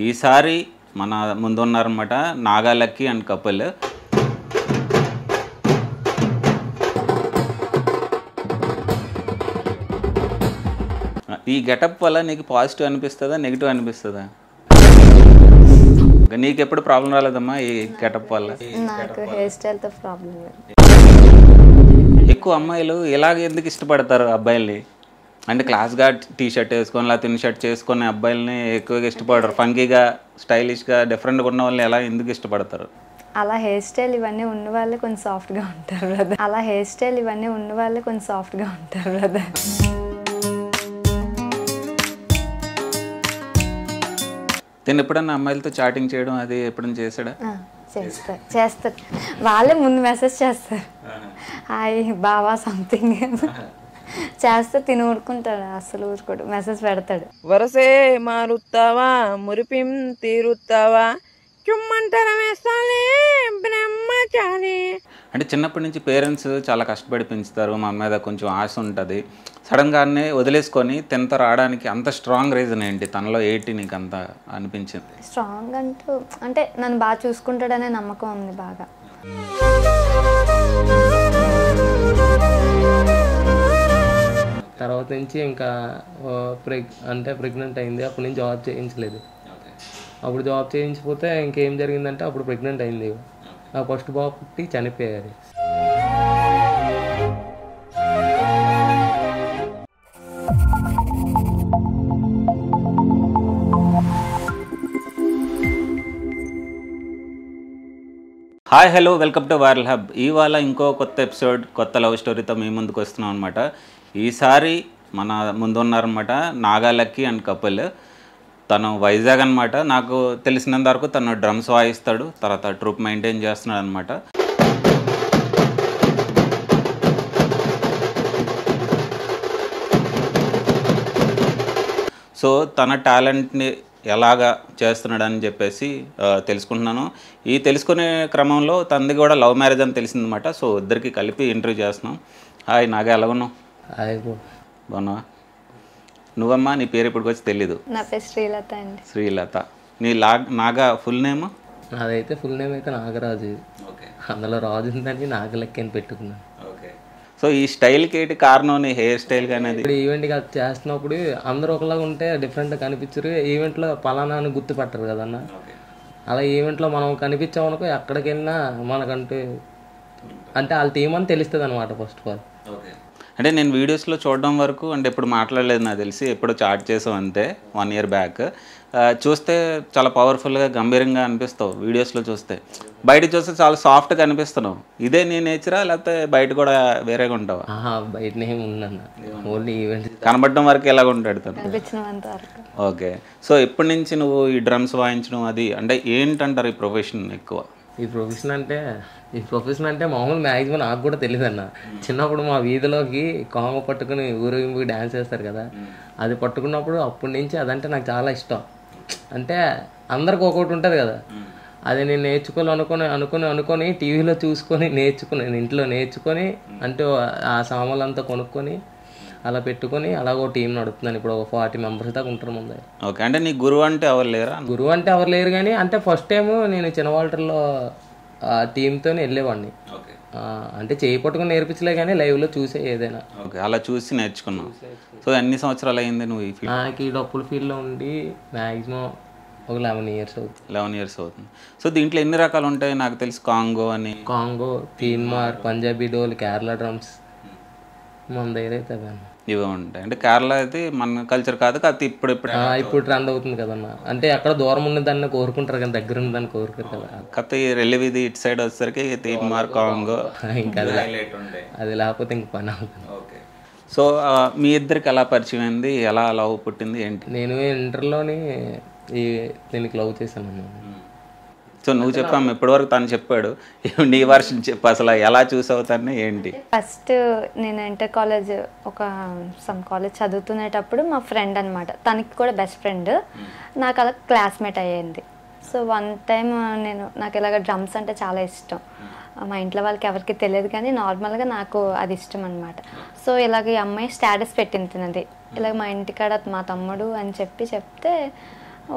ఈసారి మన ముందు ఉన్నారన్నమాట నాగాలక్కి అండ్ కపుల్. ఈ గెటప్ వల్ల నీకు పాజిటివ్ అనిపిస్తుందా, నెగిటివ్ అనిపిస్తుందా? నీకు ఎప్పుడు ప్రాబ్లం రాలేదమ్మా ఈ గెటప్ వల్ల? నాకు హెయిర్ స్టైల్తో ప్రాబ్లం లేదు. ఎక్కువ అమ్మాయిలు ఇలాగ ఎందుకు ఇష్టపడతారు అబ్బాయిల్ని? అంటే క్లాస్గా టీ షర్ట్ వేసుకొని లేకపోతే ఇన్ షర్ట్ చేసుకునే అబ్బాయిల్ని ఎక్కువగా ఇష్టపడరు. ఫంకీగా, స్టైలిష్గా, డిఫరెంట్గా ఉన్న వాళ్ళని ఎలా ఎందుకు ఇష్టపడతారు? అలా హెయిర్ స్టైల్ ఇవన్నీ ఉన్న వాళ్ళే కొంచెం సాఫ్ట్గా ఉంటారు బ్రదర్. నేను ఎప్పుడన్నా అమ్మాయిలతో చాటింగ్ చేయడం అది ఎప్పుడన్నా చేశాడా? చేస్తారు. వాళ్ళే ముందు మెసేజ్ చేస్తారు, హాయ్ బావా సంథింగ్ చేస్తే తిని ఊరుకుంటాడు. అసలు ఊరుకోడు, మెసేజ్ పెడతాడు. వరసే మారుతావా మురిపిం తీరుతావా చుమ్మంటరం వేస్తానే బ్రహ్మచారి. అంటే చిన్నప్పటి నుంచి పేరెంట్స్ చాలా కష్టపడి పెంచుతారు, మా మీద కొంచెం ఆశ ఉంటుంది. సడన్గానే వదిలేసుకొని 10th రావడానికి అంత స్ట్రాంగ్ రీజన్ ఏంటి? తనలో ఏంటి నీకు అంత అనిపించింది? స్ట్రాంగ్ అంటే నన్ను బాగా చూసుకుంటాడనే నమ్మకం ఉంది బాగా. తర్వాత నుంచి ఇంకా ప్రెగ్నెంట్ అయింది. అప్పటి నుంచి జాబ్ చేయించలేదు. అప్పుడు జాబ్ చేయించిపోతే ఇంకేం జరిగిందంటే అప్పుడు ప్రెగ్నెంట్ అయింది. ఆ ఫస్ట్ బాబు పుట్టి చనిపోయారు. Hi hello, welcome to viral hub. ఇవాళ ఇంకో కొత్త ఎపిసోడ్, కొత్త లవ్ స్టోరీతో మీ ముందుకు వస్తున్నాం అనమాట. ఈసారి మన ముందు ఉన్నారనమాట నాగాలక్కి అండ్ కపుల్. తను వైజాగ్ అనమాట. నాకు తెలిసినంత వరకు తను డ్రమ్స్ వాయిస్తాడు, తర్వాత ట్రూప్ మెయింటైన్ చేస్తున్నాడు అనమాట. సో తన టాలెంట్ని ఎలాగా చేస్తున్నాడని చెప్పేసి తెలుసుకుంటున్నాను. ఈ తెలుసుకునే క్రమంలో తనది కూడా లవ్ మ్యారేజ్ అని తెలిసిందన్నమాట. సో ఇద్దరికి కలిపి ఇంటర్వ్యూ చేస్తున్నాం. హాయ్ నాగా, ఎలా ఉన్నావు? బాగున్నావా? నువ్వమ్మా, నీ పేరు ఇప్పటికి వచ్చి తెలీదు. నా పేరు శ్రీలత అండి. శ్రీలత. నీ నాగా ఫుల్ నేమ్? అదైతే ఫుల్ నేమ్ అయితే నాగరాజు. అందులో రాజు ఉందని నాగలక్కి అని పెట్టుకున్నాను. సో ఈ స్టైల్కి ఏంటి కారణం? నీ హెయిర్ స్టైల్ కానీ ఇప్పుడు ఈవెంట్ చేస్తున్నప్పుడు అందరూ ఒకలాగా ఉంటే డిఫరెంట్గా కనిపించరు. ఈవెంట్లో పలానా అని గుర్తుపట్టరు కదన్న. అలా ఈవెంట్లో మనం కనిపించామనుకో ఎక్కడికి వెళ్ళినా మనకంటూ అంటే వాళ్ళ టీం అని తెలుస్తుంది అనమాట ఫస్ట్ ఆఫ్ ఆల్. అంటే నేను వీడియోస్లో చూడడం వరకు, అంటే ఎప్పుడు మాట్లాడలేదు నాకు తెలిసి, ఎప్పుడు చాట్ చేసాం అంతే 1 year బ్యాక్. చూస్తే చాలా పవర్ఫుల్గా, గంభీరంగా అనిపిస్తావు వీడియోస్లో చూస్తే. బయట చూస్తే చాలా సాఫ్ట్గా అనిపిస్తున్నావు. ఇదే నీ నేచరా లేకపోతే బయట కూడా వేరేగా ఉంటావా? బయటనే ఉందన్న, ఓన్లీ ఈవెంట్ కనబడడం వరకు ఎలాగ ఉంటాడు తను? ఓకే. సో ఎప్పటి నుంచి నువ్వు ఈ డ్రమ్స్ వాయించడం అది అంటే ఏంటంటారు ఈ ప్రొఫెషన్? ఎక్కువ ఈ ప్రొఫెషన్ అంటే మామూలు మ్యాక్సిమం నాకు కూడా తెలియదు అన్న. చిన్నప్పుడు మా వీధిలోకి కాంగ పట్టుకుని ఊరేగింపు డ్యాన్స్ చేస్తారు కదా, అది పట్టుకున్నప్పుడు అప్పటి నుంచి అదంటే నాకు చాలా ఇష్టం. అంటే అందరికి ఒక్కొక్కటి ఉంటుంది కదా, అది నేను అనుకొని టీవీలో చూసుకొని ఇంట్లో నేర్చుకొని అంటే ఆ సామాన్లంతా కొనుక్కొని అలా పెట్టుకొని అలాగో టీం నడుపుతున్నాను. ఇప్పుడు ఒక 40 members దాకా ఉంటారు ముందు. ఓకే. అంటే నీ గురువు అంటే ఎవరు లేరా? గురువు అంటే ఎవరు లేరు కానీ అంటే ఫస్ట్ టైం నేను చిన్నవాల్టర్లో టీంతో వెళ్ళేవాడిని. అంటే చేయి పట్టుకుని నేర్పించలే కానీ లైవ్లో చూసే ఏదైనా. ఓకే, అలా చూసి నేర్చుకున్నావు. సో ఎన్ని సంవత్సరాలు అయింది నువ్వు ఈ ఫీల్డ్? నాకు ఈ డప్పుల ఫీల్డ్లో ఉండి మ్యాక్సిమం ఒక 11 years అవుతుంది. 11 years అవుతుంది. సో దీంట్లో ఎన్ని రకాలు ఉంటాయి? నాకు తెలిసి కాంగో, తీన్మార్, పంజాబీ డోల్, కేరళ డ్రమ్స్ మన దగ్గర అయితే ఇవే ఉంటాయి. అంటే కేరళ అయితే మన కల్చర్ కాదు కదా, ఇప్పుడు ట్రెండ్ అవుతుంది కదన్న. అంటే ఎక్కడ దూరం ఉన్నదాన్ని కోరుకుంటారు కానీ దగ్గర ఉన్నదాన్ని కోరుకోరు కదా. కథ రెలివిది ఇటు సైడ్ వచ్చేసరికి తీన్మార్, కాంగో ఇంకా అది లేకపోతే ఇంక పని అవుతుంది. ఓకే. సో మీ ఇద్దరికి ఎలా పరిచయం అయింది? ఎలా లవ్ పుట్టింది ఏంటి? నేను ఇంటర్లోని దీనికి లవ్ చేశాను. సో నువ్వు చెప్పాము ఇప్పటివరకు తను చెప్పాడు, నీ వర్షన్ చెప్పు అసలు ఎలా చూసావు తను ఏంటి? ఫస్ట్ నేను ఇంటర్ కాలేజ్ సమ్ కాలేజ్ చదువుతునేటప్పుడు మా ఫ్రెండ్ అనమాట, తనకి కూడా బెస్ట్ ఫ్రెండ్, నాకు అలా క్లాస్మేట్ అయ్యింది. సో వన్ టైం నాకు ఇలాగ డ్రమ్స్ అంటే చాలా ఇష్టం. మా ఇంట్లో వాళ్ళకి ఎవరికి తెలియదు కానీ నార్మల్గా నాకు అది ఇష్టం అనమాట. సో ఇలాగ ఈ అమ్మాయి స్టేటస్ పెట్టింది, ఇలాగ మా ఇంటికాడ మా తమ్ముడు అని చెప్తే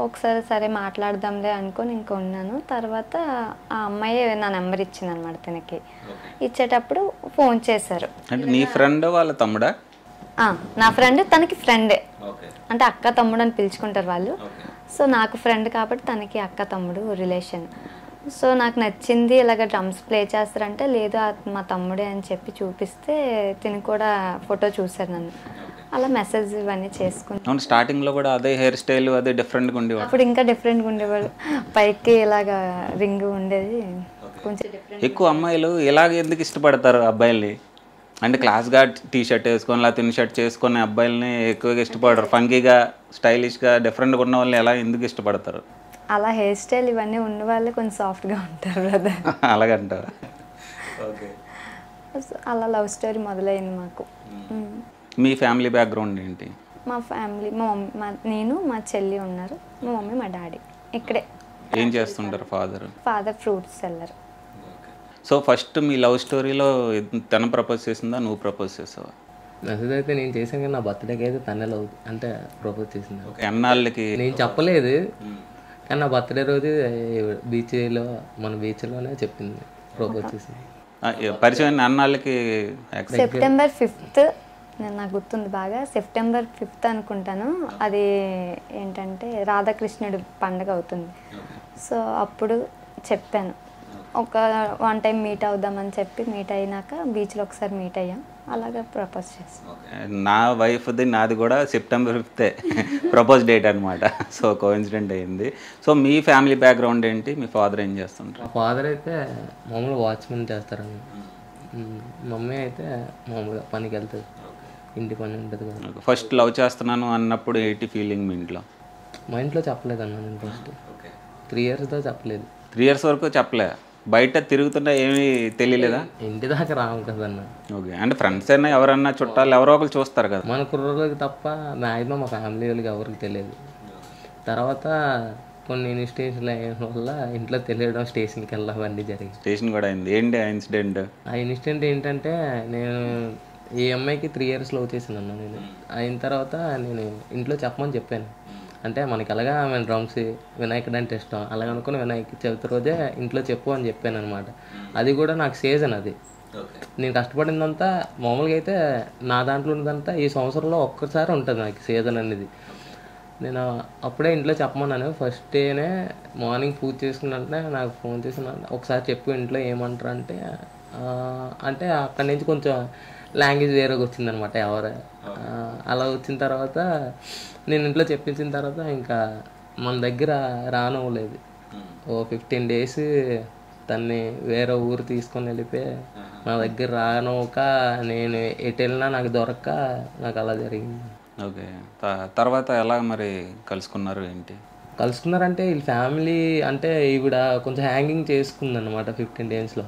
ఒకసారి సరే మాట్లాడదాంలే అనుకొని ఇంక ఉన్నాను. తర్వాత ఆ అమ్మాయి నా నెంబర్ ఇచ్చింది అనమాట తనకి. ఇచ్చేటప్పుడు ఫోన్ చేశారు. అంటే నీ ఫ్రెండ్ వాళ్ళ తమ్ముడా? నా ఫ్రెండ్, తనకి ఫ్రెండే, అంటే అక్క తమ్ముడు అని పిలుచుకుంటారు వాళ్ళు. సో నాకు ఫ్రెండ్ కాబట్టి తనకి అక్క తమ్ముడు రిలేషన్. సో నాకు నచ్చింది, ఇలాగ డ్రమ్స్ ప్లే చేస్తారంటే లేదు మా తమ్ముడే అని చెప్పి చూపిస్తే తిని కూడా ఫోటో చూశారు నన్ను. అలా మెసేజ్ ఇవన్నీ చేసుకుంటాను. స్టార్టింగ్లో కూడా అదే హెయిర్ స్టైల్ అదే డిఫరెంట్గా ఉండేవాడు? అప్పుడు ఇంకా డిఫరెంట్గా ఉండేవాడు, పైకి ఇలాగ రింగ్ ఉండేది కొంచెం డిఫరెంట్. ఎక్కువ అమ్మాయిలు ఇలాగ ఎందుకు ఇష్టపడతారు అబ్బాయిల్ని? అంటే క్లాస్గా టీ షర్ట్ వేసుకొని లేదా తిన్ షర్ట్ చేసుకునే అబ్బాయిల్ని ఎక్కువగా ఇష్టపడరు. ఫంకీగా స్టైలిష్గా డిఫరెంట్గా ఉన్న వాళ్ళని ఎలా ఎందుకు ఇష్టపడతారు? అలా హెయిర్ స్టైల్ ఇవన్నీ ఉన్న వాళ్ళే కొంచెం సాఫ్ట్గా ఉంటారు బ్రదర్. అలాగంటారా? అలా లవ్ స్టోరీ మొదలైంది మాకు. మీ ఫ్యామిలీ బ్యాక్గ్రౌండ్ ఏంటి? మా ఫ్యామిలీ మా మమ్మీ, నేను, మా చెల్లి ఉన్నారు. మా మమ్మీ, మా డాడీ ఇక్కడే. ఏం చేస్తుంటారు father? Father fruits seller. So first మీ లవ్ స్టోరీలో తను ప్రపోజ్ చేసిందా, నువ్వు ప్రపోజ్ చేసావా? మెసేజ్ అయితే నేను చేశాను కానీ నా బర్త్డేకి అయితే తనే లవ్ అంటే ప్రపోజ్ చేసింది. ఎన్నాళ్ళకి? నేను చెప్పలేదు కానీ నా బర్త్డే రోజు బీచ్లో, మన బీచ్లోనే చెప్పింది, ప్రపోజ్ చేసింది. పరిచయం అన్నాళ్ళకి? సెప్టెంబర్ 5th, నేను నాకు గుర్తుంది బాగా, సెప్టెంబర్ 5th అనుకుంటాను. అది ఏంటంటే రాధాకృష్ణుడు పండుగ అవుతుంది. సో అప్పుడు చెప్పాను, ఒక 1 టైం మీట్ అవుదామని చెప్పి మీట్ అయినాక బీచ్లో ఒకసారి మీట్ అయ్యాం. అలాగే ప్రపోజ్ చేసాం. నా వైఫ్ది నాది కూడా September 5th ప్రపోజ్ డేట్ అనమాట. సో కోఇన్సిడెంట్ అయ్యింది. సో మీ ఫ్యామిలీ బ్యాక్గ్రౌండ్ ఏంటి? మీ ఫాదర్ ఏం చేస్తుంటారు? మా ఫాదర్ అయితే మామూలు వాచ్మెన్ చేస్తారని, మమ్మీ అయితే మామూలుగా పనికి వెళ్తుంది, ఇంటి పని ఉంటుంది కదా. ఫస్ట్ లవ్ చేస్తున్నాను అన్నప్పుడు ఏంటి ఫీలింగ్ మీ ఇంట్లో? మా ఇంట్లో చెప్పలేదన్న, నేను ఫస్ట్ 3 yearsతో చెప్పలేదు. 3 years వరకు చెప్పలే? బయట తిరుగుతున్నా ఏమీ తెలియలేదా? ఇంటి దాకా రాము కదన్న. ఓకే, అంటే ఫ్రెండ్స్ అయినా ఎవరన్నా చుట్టాలు ఎవరో ఒకరు చూస్తారు కదా. మన కుర్రోళ్ళకి తప్ప మ్యాక్సిమం మా ఫ్యామిలీ వాళ్ళకి ఎవరికి తెలియదు. తర్వాత కొన్ని ఇన్సిడెంట్స్ అయిన వల్ల ఇంట్లో తెలియడం, స్టేషన్కి వెళ్ళడం అవన్నీ జరిగింది. స్టేషన్ కూడా అయింది. ఏంటి ఆ ఇన్సిడెంట్? ఆ ఇన్సిడెంట్ ఏంటంటే, నేను ఈ అమ్మాయికి 3 years లవ్ చేసాను నేను. అయిన తర్వాత నేను ఇంట్లో చెప్పమని చెప్పాను. అంటే మనకి అలాగా మేము డ్రమ్స్, వినాయకుడు అంటే ఇష్టం, అలాగ అనుకుని వినాయక చవితి రోజే ఇంట్లో చెప్పు అని చెప్పాను అనమాట. అది కూడా నాకు సీజన్, అది నేను కష్టపడిందంతా మామూలుగా అయితే నా దాంట్లో ఉన్నదంతా ఈ సంవత్సరంలో ఒక్కసారి ఉంటుంది నాకు సీజన్ అనేది. నేను అప్పుడే ఇంట్లో చెప్పమన్నాను. ఫస్ట్ డేనే మార్నింగ్ పూజ చేసుకున్నట్టే నాకు ఫోన్ చేసిన, ఒకసారి చెప్పు ఇంట్లో ఏమంటారు అంటే అక్కడి నుంచి కొంచెం లాంగ్వేజ్ వేరేగా వచ్చిందనమాట ఎవరు. అలా వచ్చిన తర్వాత నేను ఇంట్లో చెప్పించిన తర్వాత ఇంకా మన దగ్గర రానవ్వలేదు. ఓ 15 days తన్ని వేరే ఊరు తీసుకొని వెళ్ళిపోయి నా దగ్గర రానోక నేను ఎటు వెళ్ళినా నాకు దొరక్క నాకు అలా జరిగింది. ఓకే, తర్వాత ఎలా మరి కలుసుకున్నారు ఏంటి? కలుసుకున్నారంటే వీళ్ళ ఫ్యామిలీ అంటే ఈవిడ కొంచెం హ్యాంగింగ్ చేసుకుందన్నమాట 15 daysలో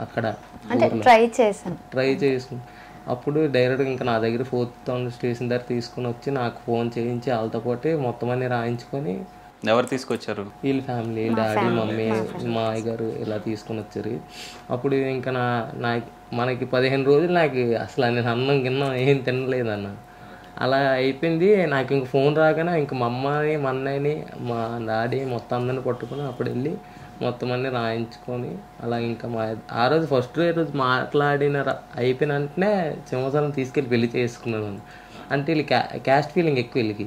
అక్కడ. అంటే ట్రై చేసుకుని అప్పుడు డైరెక్ట్గా ఇంకా నా దగ్గర 4th town స్టేషన్ దగ్గర తీసుకుని వచ్చి నాకు ఫోన్ చేయించి వాళ్ళతో పాటు మొత్తం అన్ని రాయించుకొని. ఎవరు తీసుకొచ్చారు? వీళ్ళ ఫ్యామిలీ, డాడీ, మమ్మీ, మా అయ్యగారు ఇలా తీసుకొని వచ్చారు. అప్పుడు ఇంకా మనకి 15 రోజులు నాకు అసలు నేను అన్నం గిన్నం ఏం తినలేదన్న. అలా అయిపోయింది. నాకు ఇంక ఫోన్ రాగానే ఇంక మా అమ్మని, మా అన్నయ్యని, మా డాడీ మొత్తం అందరిని పట్టుకుని అప్పుడు వెళ్ళి మొత్తం అన్నీ రాయించుకొని అలా ఇంకా ఆ రోజు ఫస్ట్ రోజు మాట్లాడిన అయిపోయిన వెంటనే సింహాసనం తీసుకెళ్ళి పెళ్లి చేసుకున్నాను. అంటే వీళ్ళు క్యాస్ట్ ఫీలింగ్ ఎక్కువ వీళ్ళకి.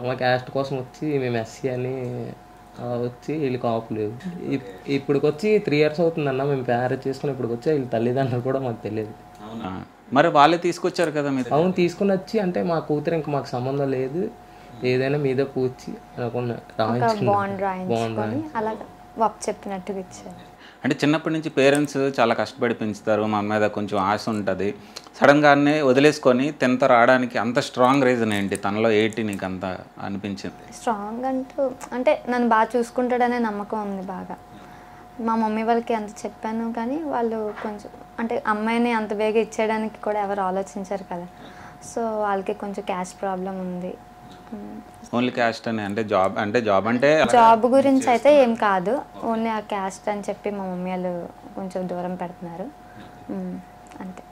మా క్యాస్ట్ కోసం వచ్చి మేము ఎస్సీ అని వచ్చి వీళ్ళు కాపులు. ఇప్పటికి వచ్చి 3 years అవుతుందన్న మేము మ్యారేజ్ చేసుకుని. ఇప్పటికి వచ్చి వీళ్ళ తల్లిదండ్రులు కూడా మాకు తెలియదు. మరి వాళ్ళే తీసుకొచ్చారు కదా మీరు? అవును, తీసుకుని వచ్చి అంటే మా కూతురు ఇంకా మాకు సంబంధం లేదు, ఏదైనా మీద పూచి అనుకున్న చెప్పినట్టుగా ఇచ్చారు. అంటే చిన్నప్పటి నుంచి పేరెంట్స్ చాలా కష్టపడి పెంచుతారు, మా మీద కొంచెం ఆశ ఉంటుంది. సడన్గానే వదిలేసుకొని 10th రావడానికి అంత స్ట్రాంగ్ రీజన్ ఏంటి? తనలో ఏంటి నీకు అంత అనిపించింది? స్ట్రాంగ్ అంటే నన్ను బాగా చూసుకుంటాడనే నమ్మకం ఉంది బాగా. మా మమ్మీ వాళ్ళకి అంత చెప్పాను కానీ వాళ్ళు కొంచెం అంటే అమ్మాయిని అంత బేగా ఇచ్చేయడానికి కూడా ఎవరు ఆలోచించారు కదా. సో వాళ్ళకి కొంచెం క్యాస్ట్ ప్రాబ్లం ఉంది. ఓన్లీ క్యాస్ట్ అని అంటే జాబ్ అంటే జాబ్ గురించి అయితే ఏం కాదు, ఓన్లీ ఆ క్యాస్ట్ అని చెప్పి మా మమ్మీ వాళ్ళు కొంచెం దూరం పెడుతున్నారు అంతే.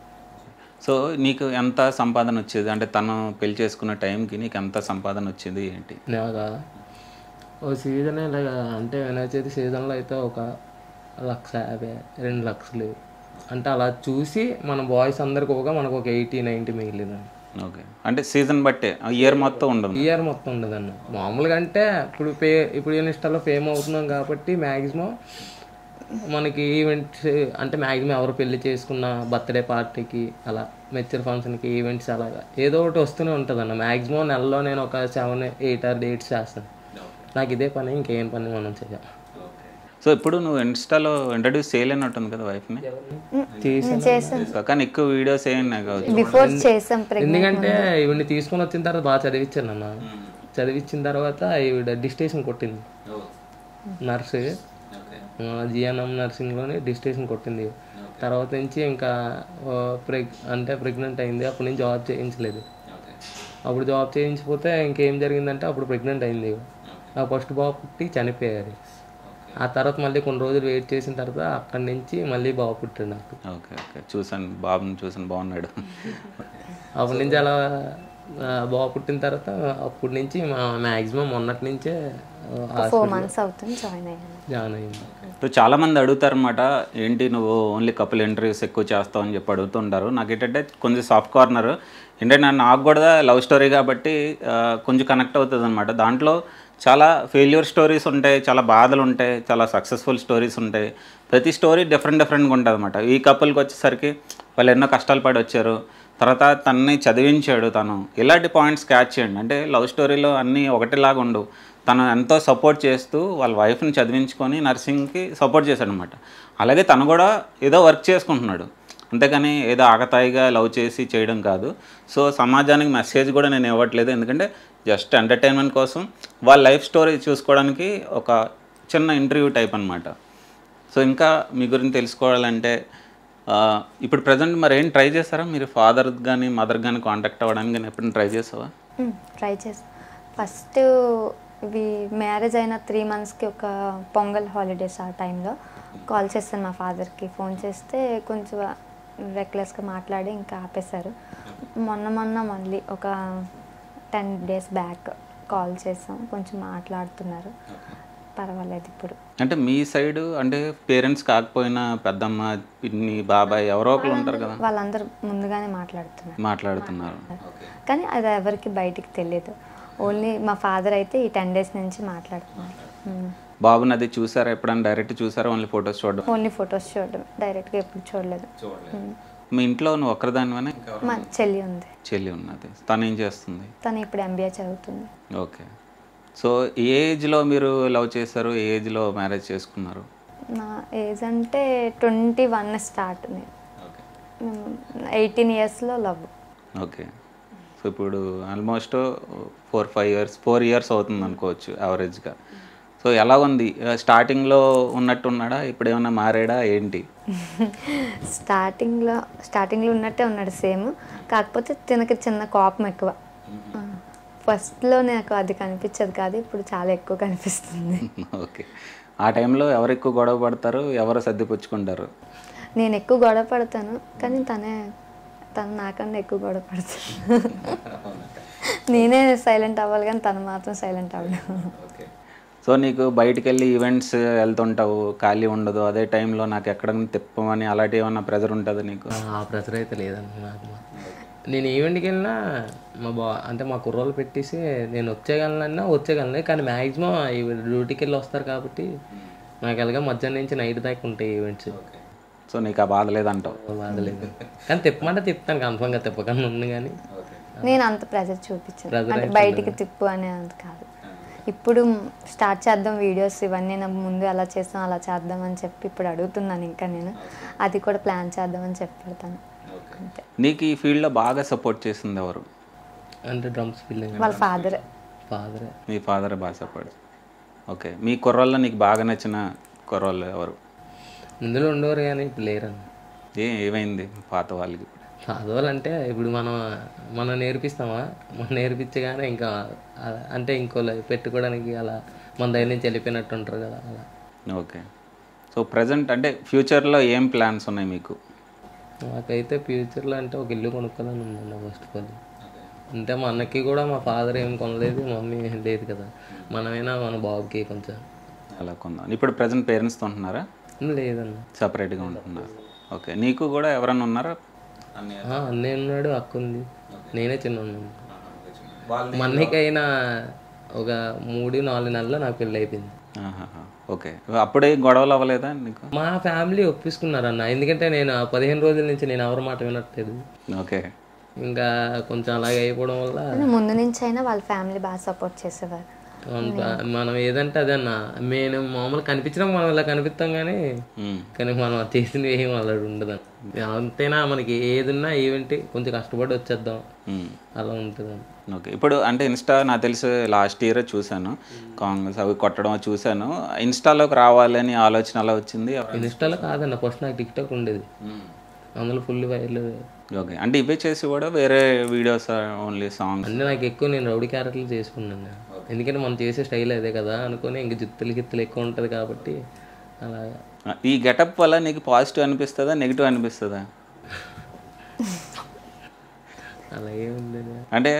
సో నీకు ఎంత సంపాదన వచ్చేది, అంటే తను పెళ్లి చేసుకున్న టైంకి నీకు ఎంత సంపాదన వచ్చేది ఏంటి? నాకు ఓ సీజన్ ఇలాగ అంటే వినాయక చవితి సీజన్లో అయితే ఒక 1,50,000 2 లక్షలు అంటే అలా చూసి మన బాయ్స్ అందరికి ఒక మనకు ఒక 80-90 మిగిలిందండి. ఓకే, అంటే సీజన్ బట్టే ఇయర్ మొత్తం ఉండదు? ఇయర్ మొత్తం ఉండదన్న. మామూలుగా అంటే ఇప్పుడు ఇన్స్టాలో ఫేమ్ అవుతున్నాం కాబట్టి మ్యాక్సిమం మనకి ఈవెంట్స్ అంటే మ్యాక్సిమం ఎవరు పెళ్లి చేసుకున్న బర్త్డే పార్టీకి అలా మెచ్చర్ ఫంక్షన్కి ఈవెంట్స్ అలాగా ఏదో ఒకటి వస్తూనే ఉంటుంది అన్న. మ్యాక్సిమం నెలలో నేను ఒక 7-8 డేట్స్ చేస్తాను. నాకు ఇదే పని, ఇంకేం పని మనం చేయాలి. సో ఇప్పుడు నువ్వు ఇన్స్టాలో ఇంట్రడ్యూస్ చేయలేనట్టుంది కదా వైఫ్ని? కానీ ఎక్కువ వీడియోస్ ఏమన్నా కావచ్చు. బిఫోర్ చేసాం, ఎందుకంటే ఇవన్నీ తీసుకొని వచ్చిన తర్వాత బాగా చదివించాను అన్న. చదివించిన తర్వాత ఈవిడ డిస్టేషన్ కొట్టింది, నర్సు జిఎన్ఎం నర్సింగ్లోనే డిస్టేషన్ కొట్టింది. తర్వాత నుంచి ఇంకా అంటే ప్రెగ్నెంట్ అయింది. అప్పటి నుంచి జాబ్ చేయించలేదు. అప్పుడు జాబ్ చేయించిపోతే ఇంకేం జరిగిందంటే అప్పుడు ప్రెగ్నెంట్ అయింది. నాకు ఫస్ట్ బాబు పుట్టి చనిపోయారు. ఆ తర్వాత మళ్ళీ కొన్ని రోజులు వెయిట్ చేసిన తర్వాత అక్కడి నుంచి మళ్ళీ బాబు పుట్టాడు నాకు. ఓకే ఓకే, చూసాను, బాబుని చూసాను, బాగున్నాడు. అప్పటి నుంచి అలా బాబు పుట్టిన తర్వాత అప్పటి నుంచి మ్యాక్సిమం మొన్నటి నుంచే 4 months అవుతుంది జాయిన్ అయ్యింది. ఇప్పుడు చాలామంది అడుగుతారు అనమాట, ఏంటి నువ్వు ఓన్లీ కపుల్ ఇంటర్వ్యూస్ ఎక్కువ చేస్తావు అని చెప్పి అడుగుతుంటారు. నాకు ఏంటంటే కొంచెం సాఫ్ట్ కార్నర్ ఏంటంటే నాకు కూడా లవ్ స్టోరీ కాబట్టి కొంచెం కనెక్ట్ అవుతుంది అనమాట. దాంట్లో చాలా ఫెయిల్యూర్ స్టోరీస్ ఉంటాయి, చాలా బాధలు ఉంటాయి, చాలా సక్సెస్ఫుల్ స్టోరీస్ ఉంటాయి. ప్రతి స్టోరీ డిఫరెంట్గా ఉంటుంది అనమాట. ఈ కపుల్కి వచ్చేసరికి వాళ్ళు ఎన్నో కష్టాలు పడి వచ్చారు, తర్వాత తనని చదివించాడు తను. ఇలాంటి పాయింట్స్ క్యాచ్ చేయండి. అంటే లవ్ స్టోరీలో అన్నీ ఒకటిలాగా ఉండవు. తను ఎంతో సపోర్ట్ చేస్తూ వాళ్ళ వైఫ్ని చదివించుకొని నర్సింగ్కి సపోర్ట్ చేశాడు అనమాట. అలాగే తను కూడా ఏదో వర్క్ చేసుకుంటున్నాడు, అంతేకాని ఏదో ఆకతాయిగా లవ్ చేసి చేయడం కాదు. సో సమాజానికి మెసేజ్ కూడా నేను ఇవ్వట్లేదు, ఎందుకంటే జస్ట్ ఎంటర్టైన్మెంట్ కోసం వాళ్ళ లైఫ్ స్టోరీ చూసుకోవడానికి ఒక చిన్న ఇంటర్వ్యూ టైప్ అనమాట. సో ఇంకా మీ గురించి తెలుసుకోవాలంటే ఇప్పుడు ప్రజెంట్ మరి ఏం ట్రై చేస్తారా మీరు? ఫాదర్ కానీ మదర్ కానీ కాంటాక్ట్ అవ్వడానికి కానీ ఎప్పుడైనా ట్రై చేసావా? ట్రై చేస్తాను. ఫస్ట్ ఇవి మ్యారేజ్ అయిన 3 monthsకి ఒక పొంగల్ హాలిడేస్ ఆ టైంలో కాల్ చేస్తాను మా ఫాదర్కి. ఫోన్ చేస్తే కొంచెం రెక్లెస్గా మాట్లాడి ఇంకా ఆపేశారు. మొన్న మళ్ళీ ఒక 10 days బ్యాక్ కాల్ చేసాం, కొంచెం మాట్లాడుతున్నారు, పర్వాలేదు ఇప్పుడు. అంటే మీ సైడ్ అంటే పేరెంట్స్ కాకపోయినా పెద్దమ్మ, పిన్ని, బాబాయ్ ఎవరో ఒకరు ఉంటారు కదా, వాళ్ళందరూ ముందుగానే మాట్లాడుతున్నారు. కానీ అది ఎవరికి బయటికి తెలియదు. ఓన్లీ మా ఫాదర్ అయితే ఈ 10 days నుంచి మాట్లాడుతున్నారు. బాబుని అది చూసారా ఎప్పుడైనా? డైరెక్ట్ చూసారా? ఓన్లీ ఫొటోస్ చూడడం? ఓన్లీ ఫొటోస్ చూడడం, డైరెక్ట్గా ఎప్పుడు చూడలేదు. మీ ఇంట్లో నువ్వు ఒక్కరిదానివనే? మా చెల్లి ఉంది. చెల్లి ఉన్నది. తను ఏం చేస్తుంది? తను ఇప్పుడు MBA చదువుతుంది. ఓకే. సో ఏ ఏజ్లో మీరు లవ్ చేశారు, ఏ ఏజ్లో మ్యారేజ్ చేసుకున్నారు? నా ఏజ్ అంటే 21 స్టార్ట్, 18 yearsలో లవ్. ఓకే. సో ఇప్పుడు ఆల్మోస్ట్ 4 years అవుతుంది అనుకోవచ్చు యావరేజ్గా. సో ఎలా ఉంది? స్టార్టింగ్లో ఉన్నట్టున్నాడా, ఇప్పుడు ఏమన్నా మారాడా ఏంటి? స్టార్టింగ్లో ఉన్నట్టే ఉన్నాడు సేమ్, కాకపోతే తనకి చిన్న కోపం ఎక్కువ. ఫస్ట్లో నాకు అది కనిపించదు కాదు, ఇప్పుడు చాలా ఎక్కువ కనిపిస్తుంది. ఓకే. ఆ టైంలో ఎవరు ఎక్కువ గొడవ పడతారు, ఎవరు సర్దిపుచ్చుకుంటారు? నేను ఎక్కువ గొడవ పడతాను, కానీ తను నాకన్నా ఎక్కువ గొడవ పడతాను. నేనే సైలెంట్ అవ్వాలి కానీ తను మాత్రం సైలెంట్ అవ్వడం. సో నీకు బయటికి వెళ్ళి ఈవెంట్స్ వెళ్తుంటావు, ఖాళీ ఉండదు, అదే టైంలో నాకు ఎక్కడైనా తిప్పమని అలాంటి ఏమన్నా ప్రెజర్ ఉంటుంది నీకు? ఆ ప్రెజర్ అయితే లేదండి నాకు. నేను ఈవెంట్కి వెళ్ళినా అంటే మా కుర్రోళ్ళు పెట్టేసి నేను వచ్చేయగలను, కానీ మ్యాక్సిమం డ్యూటీకి వెళ్ళి వస్తారు కాబట్టి నాకు ఎలాగ మధ్యాహ్నం నుంచి నైట్ దాకా ఉంటాయి ఈవెంట్స్. సో నీకు ఆ బాధ లేదంటావు? బాధ లేదు, కానీ తిప్పమంటే తిప్పుతాను, కన్ఫర్మ్గా తిప్పకుండా ఉంది. కానీ నేను అంత ప్రెజర్ చూపించాను, అంటే బయటికి తిప్పు అనే అంత కాదు. ఇప్పుడు స్టార్ట్ చేద్దాం వీడియోస్ ఇవన్నీ, ముందు అలా చేస్తాం అలా చేద్దాం అని చెప్పి ఇప్పుడు అడుగుతున్నాను. ఇంకా నేను అది కూడా ప్లాన్ చేద్దామని చెప్పి పెడతాను. నీకు ఈ ఫీల్డ్లో బాగా సపోర్ట్ చేసింది ఎవరు? అంటే డ్రమ్స్ ఫీల్డింగ్ వాళ్ళ ఫాదరే. మీ ఫాదరే బాగా సపోర్ట్. ఓకే. మీ కుర్రోళ్ళలో నీకు బాగా నచ్చిన కుర్రోళ్ళు ఎవరు? ఇందులో ఉండేవారు కానీ ఇప్పుడు లేరని. ఏమైంది పాత వాళ్ళకి? పాత వాళ్ళు అంటే ఇప్పుడు మనం నేర్పిస్తామా, మనం నేర్పించగానే ఇంకా అంటే ఇంకో పెట్టుకోవడానికి అలా మన దగ్గర నుంచి వెళ్ళిపోయినట్టు ఉంటారు కదా అలా. ఓకే. సో ప్రజెంట్ అంటే ఫ్యూచర్లో ఏం ప్లాన్స్ ఉన్నాయి మీకు? నాకైతే ఫ్యూచర్లో అంటే ఒక ఇల్లు కొనుక్కోవాలని ఉందండి ఫస్ట్ ఆఫ్ ఆల్. అంటే మా అన్నకి కూడా మా ఫాదర్ ఏం కొనలేదు, మమ్మీ లేదు కదా, మనమైనా మన బాబుకి కొంచెం అలా కొందాం. ఇప్పుడు ప్రజెంట్ పేరెంట్స్తో ఉంటున్నారా? లేదన్న. సపరేట్గా ఉంటున్నారు. ఓకే. నీకు కూడా ఎవరన్నా ఉన్నారా? అన్నయ్య ఉన్నాడు, అక్క ఉంది, నేనే చిన్న ఉన్నాను. మా అన్నయ్యకైనా ఒక 3-4 నెలల్లో నాకు పెళ్ళి అయిపోయింది. ఓకే. అప్పుడే గొడవలు అవ్వలేదా నీకు? మా ఫ్యామిలీ ఒప్పించుకున్నారన్న, ఎందుకంటే నేను 15 రోజుల నుంచి నేను ఎవరి మాట వినట్లేదు. ఓకే. ఇంకా కొంచెం అలాగే అయిపోవడం వల్ల ముందు నుంచి అయినా వాళ్ళ ఫ్యామిలీ బాగా సపోర్ట్ చేసేవారు. మనం ఏదంటే అదే అన్న, మేము మామూలు కనిపించడం మనం ఇలా కనిపిస్తాం కానీ మనం చేసింది ఏం అలా ఉండదు. అంతేనా మనకి ఏదున్నా ఈవెంట్ కొంచెం కష్టపడి వచ్చేద్దాం అలా ఉంటుంది. ఓకే. ఇప్పుడు అంటే ఇన్స్టా నాకు తెలిసి లాస్ట్ ఇయర్ చూశాను, కాంగ్రెస్ అవి కొట్టడం చూశాను. ఇన్స్టాలోకి రావాలని ఆలోచన అలా వచ్చింది? ఇన్స్టాలో కాదన్న, ఫస్ట్ నాకు టిక్టాక్ ఉండేది, అందులో ఫుల్ వైర్లు. ఓకే. అంటే ఇవే చేసి కూడా వేరే వీడియోస్ ఓన్లీ సాంగ్స్ అంటే నాకు ఎక్కువ నేను రౌడీ క్యారెక్టర్లు చేసుకున్నాను, ఎందుకంటే మనం చేసే స్టైల్ అదే కదా అనుకుని ఇంక గిత్తులు ఎక్కువ ఉంటుంది కాబట్టి అలాగా. ఈ గెటప్ వల్ల నీకు పాజిటివ్ అనిపిస్తుందా, నెగిటివ్ అనిపిస్తుందా? అలాగే ఉంది. అంటే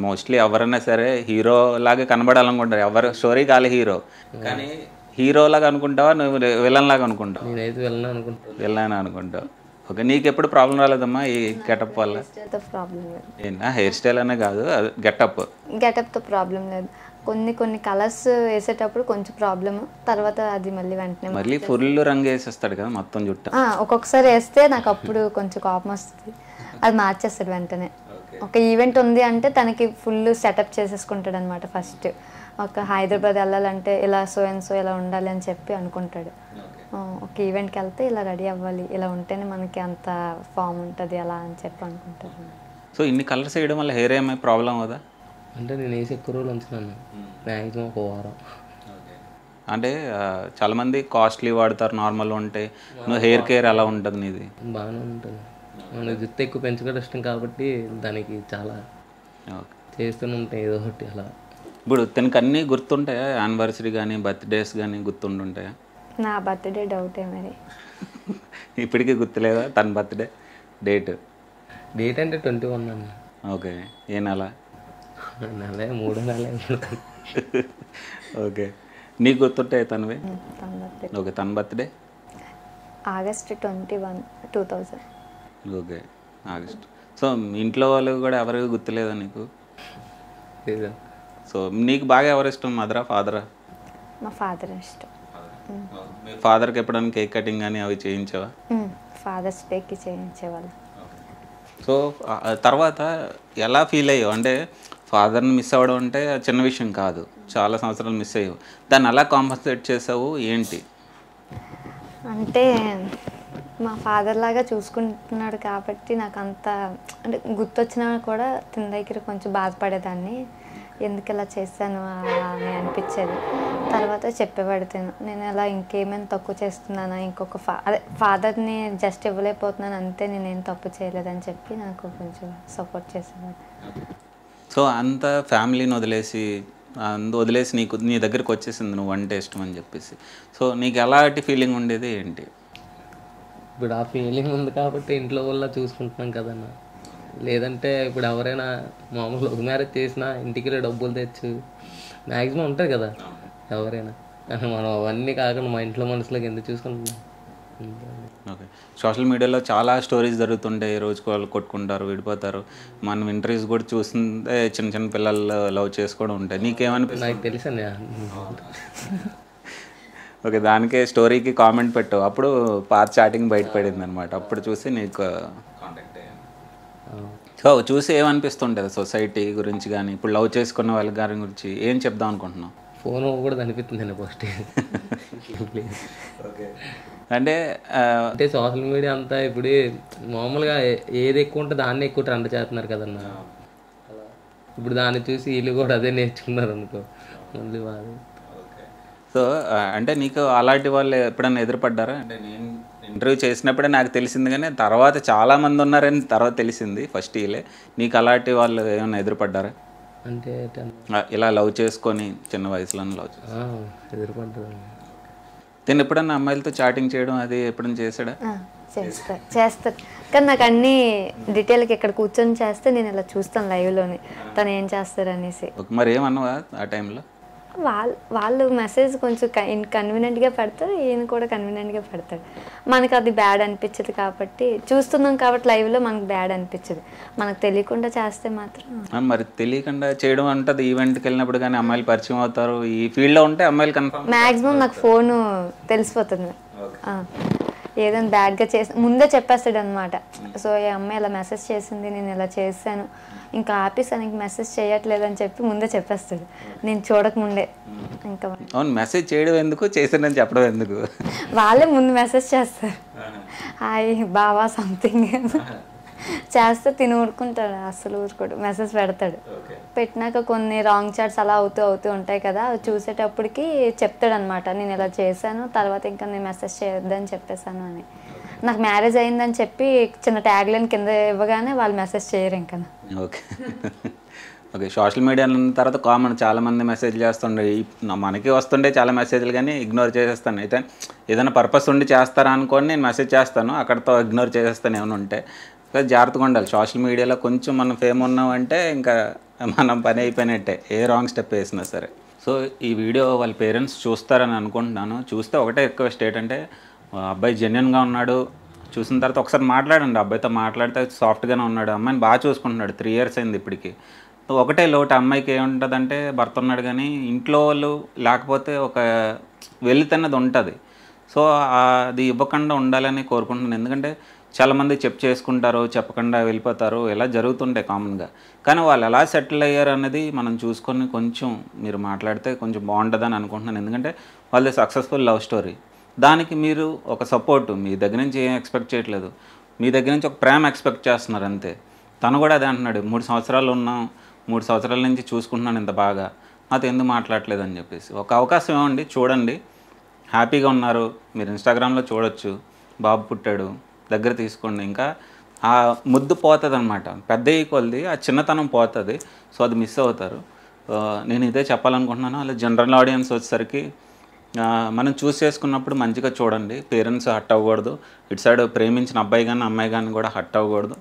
మోస్ట్లీ ఎవరైనా సరే హీరో లాగా కనబడాలనుకుంటారు, ఎవరు స్టోరీ కాలే హీరో, కానీ హీరో లాగా అనుకుంటావా నువ్వు విలన్ లాగా అనుకుంటావు? నేనైతే వెళ్ళను అనుకుంటాను. వెళ్ళాను అనుకుంటావు. ఓకే. నీకు ఎప్పుడు ప్రాబ్లం రాలేదమ్మా ఈ గెటప్ వల్ల? ప్రాబ్లం లేదు. ఏంటా హెయిర్ స్టైల్ అనే కాదు, గెటప్తో ప్రాబ్లం లేదు. కొన్ని కలర్స్ వేసేటప్పుడు కొంచెం ప్రాబ్లమ్, తర్వాత అది మళ్ళీ ఫుల్ రంగు వేసేస్తాడు కదా మొత్తం జుట్టు. ఒక్కొక్కసారి వేస్తే నాకు అప్పుడు కొంచెం కోపం వస్తుంది, అది మార్చేస్తాడు వెంటనే. ఒక ఈవెంట్ ఉంది అంటే తనకి ఫుల్ సెటప్ చేసేసుకుంటాడు అనమాట. ఫస్ట్ ఒక హైదరాబాద్ వెళ్ళాలంటే ఇలా సో అండ్ సో ఇలా ఉండాలి అని చెప్పి అనుకుంటాడు. ఒక ఈవెంట్కి వెళ్తే ఇలా రెడీ అవ్వాలి, ఇలా ఉంటేనే మనకి అంత ఫామ్ ఉంటుంది అలా అని చెప్పి అనుకుంటారు. సో ఇన్ని కలర్స్ వేయడం వల్ల హెయిర్ ఏమైనా ప్రాబ్లం అవుదా? అంటే నేను వేసి ఎక్కువ రోజులు ఉంచున్నాను, మ్యాక్సిమం ఒక వారం. అంటే చాలామంది కాస్ట్లీ వాడతారు, నార్మల్ ఉంటే నువ్వు హెయిర్ కేర్ అలా ఉంటుంది నీది? బాగానే ఉంటుంది. మన జుట్టు ఎక్కువ పెంచుకోవడం ఇష్టం కాబట్టి దానికి చాలా చేస్తూనే ఉంటాయి ఏదో ఒకటి అలా. ఇప్పుడు తనకు అన్నీ గుర్తుంటాయా? యానివర్సరీ కానీ బర్త్డేస్ కానీ గుర్తుండుంటాయా? నా బర్త్డే డౌటే మరి. ఇప్పటికీ గుర్తులేదా తన బర్త్డే డేట్? డేట్ అంటే 21 అన్న. ఓకే. ఏ నెల? నెలే 3 నెలలే. ఓకే. నీకు గుర్తుంటాయి తనవి? తన బర్త్డే. ఓకే. తన birthday August 21, 2000. Okay. August. So మీ ఇంట్లో వాళ్ళు కూడా ఎవరికి గుర్తులేదా నీకు? సో నీకు బాగా ఎవరు ఇష్టం, మదరా ఫాదరా? మా ఫాదర్ ఇష్టం. మీ ఫాదర్కి ఎప్పుడైనా కేక్ కటింగ్ కానీ అవి చేయించావా? ఫాదర్స్ డేకి చేయించేవాళ్ళు. సో తర్వాత ఎలా ఫీల్ అయ్యావు? అంటే ఫాదర్ని మిస్ అవ్వడం అంటే చిన్న విషయం కాదు, చాలా సంవత్సరాలు మిస్ అయ్యావు, దాన్ని ఎలా కాంపన్సేట్ చేసావు ఏంటి? అంటే మా ఫాదర్ లాగా చూసుకుంటున్నాడు కాబట్టి నాకు అంత అంటే గుర్తొచ్చినా కూడా తిన దగ్గర కొంచెం బాధపడేదాన్ని, ఎందుకు ఇలా చేశాను అని అనిపించేది. తర్వాత చెప్పబడితేను నేను అలా ఇంకేమైనా తక్కువ చేస్తున్నానా, ఇంకొక ఫాదర్ని జస్ట్ ఇవ్వలేకపోతున్నాను అంతే, నేనేం తప్పు చేయలేదని చెప్పి నాకు కొంచెం సపోర్ట్ చేసేవాడు. సో అంత ఫ్యామిలీని వదిలేసి నీ దగ్గరికి వచ్చేసింది నువ్వు అంటే ఇష్టం అని చెప్పేసి, సో నీకు ఎలాంటి ఫీలింగ్ ఉండేది ఏంటి? ఇప్పుడు ఆ ఫీలింగ్ ఉంది కాబట్టి ఇంట్లో వల్ల చూసుకుంటున్నాం కదన్నా, లేదంటే ఇప్పుడు ఎవరైనా మామూలు లవ్ మ్యారేజ్ చేసినా ఇంటికి డబ్బులు తెచ్చు మ్యాక్సిమం ఉంటుంది కదా ఎవరైనా, కానీ మనం అవన్నీ కాకుండా మా ఇంట్లో మనుషులకు ఎందుకు చూసుకుంటున్నాం. ఓకే. సోషల్ మీడియాలో చాలా స్టోరీస్ జరుగుతుంటాయి, రోజుకు వాళ్ళు కొట్టుకుంటారు, విడిపోతారు, మనం ఇంటర్వ్యూస్ కూడా చూస్తుంటే చిన్న చిన్న పిల్లలు లవ్ చేసుకోవడం ఉంటాయి, నీకేమనిపిస్తుంది? నాకు తెలుసు అన్నయ్య. ఓకే. దానికే స్టోరీకి కామెంట్ పెట్టావు, అప్పుడు పాత చాటింగ్ బయటపడింది అనమాట, అప్పుడు చూసి నీకు కాంటాక్ట్ అయ్యాను. సో చూసి ఏమనిపిస్తుంటుంది సొసైటీ గురించి కానీ ఇప్పుడు లవ్ చేసుకున్న వాళ్ళ గారి గురించి ఏం చెప్దాం అనుకుంటున్నావు? ఫోన్ కూడా అనిపిస్తుంది ఫస్ట్. ఓకే. అంటే సోషల్ మీడియా అంతా ఇప్పుడు మామూలుగా ఏది ఎక్కువ ఉంటే దాన్ని ఎక్కువ ట్రెండ్ చేస్తున్నారు కదన్నా, ఇప్పుడు దాన్ని చూసి వీళ్ళు కూడా అదే నేర్చుకున్నారు అనుకో మళ్ళీ వాళ్ళు. సో అంటే నీకు అలాంటి వాళ్ళు ఎప్పుడైనా ఎదురుపడ్డారా? అంటే నేను ఇంటర్వ్యూ చేసినప్పుడే నాకు తెలిసింది, కానీ తర్వాత చాలామంది ఉన్నారని తర్వాత తెలిసింది ఫస్ట్ వీళ్ళే. నీకు అలాంటి వాళ్ళు ఏమైనా ఎదురుపడ్డారా? అంటే ఇలా లవ్ చేసుకొని చిన్న వయసులో లవ్ ఎదురుపడ్డారు. తిను ఎప్పుడన్నా అమ్మాయిలతో చాటింగ్ చేయడం అది ఎప్పుడైనా చేశాడా? చేస్తారు కానీ నాకు అన్ని డీటెయిల్గా ఇక్కడ కూర్చొని చేస్తే నేను ఇలా చూస్తాను లైవ్లోనే తను ఏం చేస్తారు అనేసి. మరి ఏమన్నావా ఆ టైంలో? వాళ్ళు మెసేజ్ కొంచెం కన్వీనియంట్గా పెడతారు, ఈయన కూడా కన్వీనియంట్గా పెడతాడు. మనకు అది బ్యాడ్ అనిపించదు కాబట్టి, చూస్తున్నాం కాబట్టి లైవ్లో మనకు బ్యాడ్ అనిపించదు. మనకు తెలియకుండా చేస్తే మాత్రం. మరి తెలియకుండా చేయడం అంటది ఈవెంట్కి వెళ్ళినప్పుడు కానీ అమ్మాయిలు పరిచయం అవుతారు. ఈ ఫీల్డ్లో ఉంటే అమ్మాయిలు కన్ఫర్మ్ మ్యాక్సిమం నాకు ఫోన్ తెలిసిపోతుంది. ఏదైనా బ్యాడ్గా చేసి ముందే చెప్పేస్తాడు అనమాట. సో ఈ అమ్మాయి ఇలా మెసేజ్ చేసింది, నేను ఇలా చేశాను, ఇంకా ఆపేసాను, ఇంక మెసేజ్ చేయట్లేదని చెప్పి ముందే చెప్పేస్తాడు నేను చూడకముందే. ఇంకా అవును, మెసేజ్ చేయడం ఎందుకు, చేసానని చెప్పడం ఎందుకు? వాళ్ళే ముందు మెసేజ్ చేస్తారు, హాయ్ బావా సంథింగ్ చేస్తే తిని ఊరుకుంటాడు, అసలు ఊరుకోడు, మెసేజ్ పెడతాడు. పెట్టినాక కొన్ని రాంగ్ చాట్స్ అలా అవుతూ ఉంటాయి కదా, చూసేటప్పటికి చెప్తాడు అనమాట, నేను ఇలా చేశాను, తర్వాత ఇంకా నేను మెసేజ్ చేయొద్దని చెప్పేశాను అని. నాకు మ్యారేజ్ అయిందని చెప్పి చిన్న ట్యాగ్ లైన్ కింద ఇవ్వగానే వాళ్ళు మెసేజ్ చేయరు ఇంకా. ఓకే ఓకే, సోషల్ మీడియా అన్న తర్వాత కామన్ చాలామంది మెసేజ్ చేస్తుండే, మనకి వస్తుండే చాలా మెసేజ్లు కానీ ఇగ్నోర్ చేసేస్తాను. అయితే ఏదైనా పర్పస్ ఉండి చేస్తారా అనుకోని నేను మెసేజ్ చేస్తాను, అక్కడితో ఇగ్నోర్ చేసేస్తాను ఏమైనా ఉంటే. జాగ్రత్తగా ఉండాలి. సోషల్ మీడియాలో కొంచెం మనం ఫేమ్ ఉన్నామంటే ఇంకా మనం పని అయిపోయినట్టే, ఏ రాంగ్ స్టెప్ వేసినా సరే. సో ఈ వీడియో వాళ్ళ పేరెంట్స్ చూస్తారని అనుకుంటున్నాను. చూస్తే ఒకటే రిక్వెస్ట్ ఏంటంటే, అబ్బాయి జెన్యున్గా ఉన్నాడు, చూసిన తర్వాత ఒకసారి మాట్లాడండి. అబ్బాయితో మాట్లాడితే సాఫ్ట్గానే ఉన్నాడు, అమ్మాయిని బాగా చూసుకుంటున్నాడు, 3 years అయింది ఇప్పటికి. ఒకటే లోటు అమ్మాయికి ఏముంటుందంటే, భర్త ఉన్నాడు కానీ ఇంట్లో వాళ్ళు లేకపోతే ఒక వెలితన్నది ఉంటుంది. సో అది ఇవ్వకుండా ఉండాలని కోరుకుంటున్నాను. ఎందుకంటే చాలామంది చేసుకుంటారు, చెప్పకుండా వెళ్ళిపోతారు, ఇలా జరుగుతుంటాయి కామన్గా. కానీ వాళ్ళు ఎలా సెటిల్ అయ్యారు అన్నది మనం చూసుకొని కొంచెం మీరు మాట్లాడితే కొంచెం బాగుంటుందని అనుకుంటున్నాను. ఎందుకంటే వాళ్ళది సక్సెస్ఫుల్ లవ్ స్టోరీ. దానికి మీరు ఒక సపోర్టు మీ దగ్గర నుంచి ఏం ఎక్స్పెక్ట్ చేయట్లేదు, మీ దగ్గర నుంచి ఒక ప్రేమ ఎక్స్పెక్ట్ చేస్తున్నారు అంతే. తను కూడా అదే అంటున్నాడు, 3 సంవత్సరాలు ఉన్నాం, 3 సంవత్సరాల నుంచి చూసుకుంటున్నాను ఇంత బాగా, నాతో ఎందుకు మాట్లాడలేదు అని చెప్పేసి. ఒక అవకాశం ఇవ్వండి, చూడండి. హ్యాపీగా ఉన్నారు, మీరు ఇన్స్టాగ్రామ్లో చూడొచ్చు, బాబు పుట్టాడు, దగ్గర తీసుకోండి. ఇంకా ఆ ముద్దు పోతుంది అనమాట, పెద్ద కొద్ది ఆ చిన్నతనం పోతుంది. సో అది మిస్ అవుతారు. నేను ఇదే చెప్పాలనుకుంటున్నాను. అలా జనరల్ ఆడియన్స్ వచ్చేసరికి మనం చూస్ చేసుకున్నప్పుడు మంచిగా చూడండి, పేరెంట్స్ హట్ అవ్వకూడదు, ఇటు సైడ్ ప్రేమించిన అబ్బాయి కానీ అమ్మాయి కానీ కూడా హట్ అవ్వకూడదు.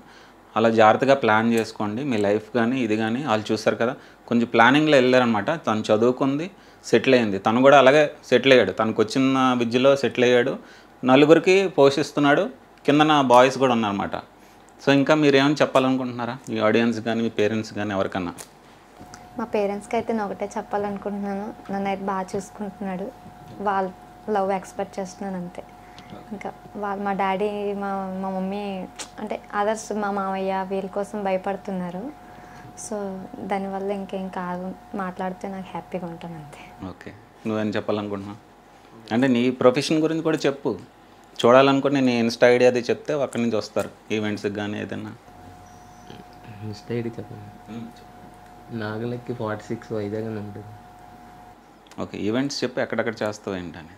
అలా జాగ్రత్తగా ప్లాన్ చేసుకోండి మీ లైఫ్ కానీ ఇది కానీ. వాళ్ళు చూస్తారు కదా, కొంచెం ప్లానింగ్లో వెళ్ళారనమాట. తను చదువుకుంది, సెటిల్ అయింది, తను కూడా అలాగే సెటిల్ అయ్యాడు, తనకు వచ్చిన విద్యలో సెటిల్ అయ్యాడు, నలుగురికి పోషిస్తున్నాడు, కిందన బాయ్స్ కూడా ఉన్నారన్నమాట. సో ఇంకా మీరు ఏమైనా చెప్పాలనుకుంటున్నారా మీ ఆడియన్స్ కానీ మీ పేరెంట్స్ కానీ ఎవరికన్నా? మా పేరెంట్స్కి అయితే నేను ఒకటే చెప్పాలనుకుంటున్నాను, నన్ను అయితే బాగా చూసుకుంటున్నాడు, వాళ్ళ లవ్ ఎక్స్పెక్ట్ చేస్తున్నాను అంతే. ఇంకా మా డాడీ మా మమ్మీ అంటే అదర్స్ మా మామయ్య వీళ్ళ కోసం భయపడుతున్నారు. సో దానివల్ల ఇంకేం కాదు, మాట్లాడితే నాకు హ్యాపీగా ఉంటాను అంతే. ఓకే, నువ్వేం చెప్పాలనుకుంటున్నావు? అంటే నీ ప్రొఫెషన్ గురించి కూడా చెప్పు. చూడాలనుకుని నీ ఇన్స్టా ఐడి అది చెప్తే అక్కడి నుంచి వస్తారు ఈవెంట్స్కి కానీ ఏదైనా. ఇన్స్టా ఐడి చెప్పండి. నాగలక్కి 46 వైజాగ్ అని ఉంటుంది. ఓకే, ఈవెంట్స్ చెప్పి ఎక్కడెక్కడ చేస్తావు ఏంటని.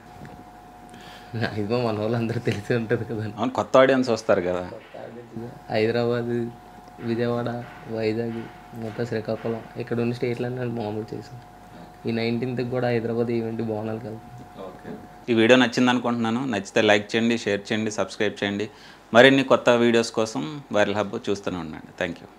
మ్యాక్సిమం మన వాళ్ళందరూ తెలిసి ఉంటుంది కదా. అవును, కొత్త ఆడియన్స్ వస్తారు కదా. హైదరాబాద్, విజయవాడ, వైజాగ్, మొత్తం శ్రీకాకుళం, ఇక్కడ ఉన్న స్టేట్లన్నీ మామూలు చేసాం. ఈ 19th కూడా హైదరాబాద్ ఈవెంట్ బాగున్నాను కదా. ఈ వీడియో నచ్చింది అనుకుంటున్నాను. నచ్చితే లైక్ చేయండి, షేర్ చేయండి, సబ్స్క్రైబ్ చేయండి. మరిన్ని కొత్త వీడియోస్ కోసం వైరల్ హబ్ చూస్తూనే ఉండండి. Thank you.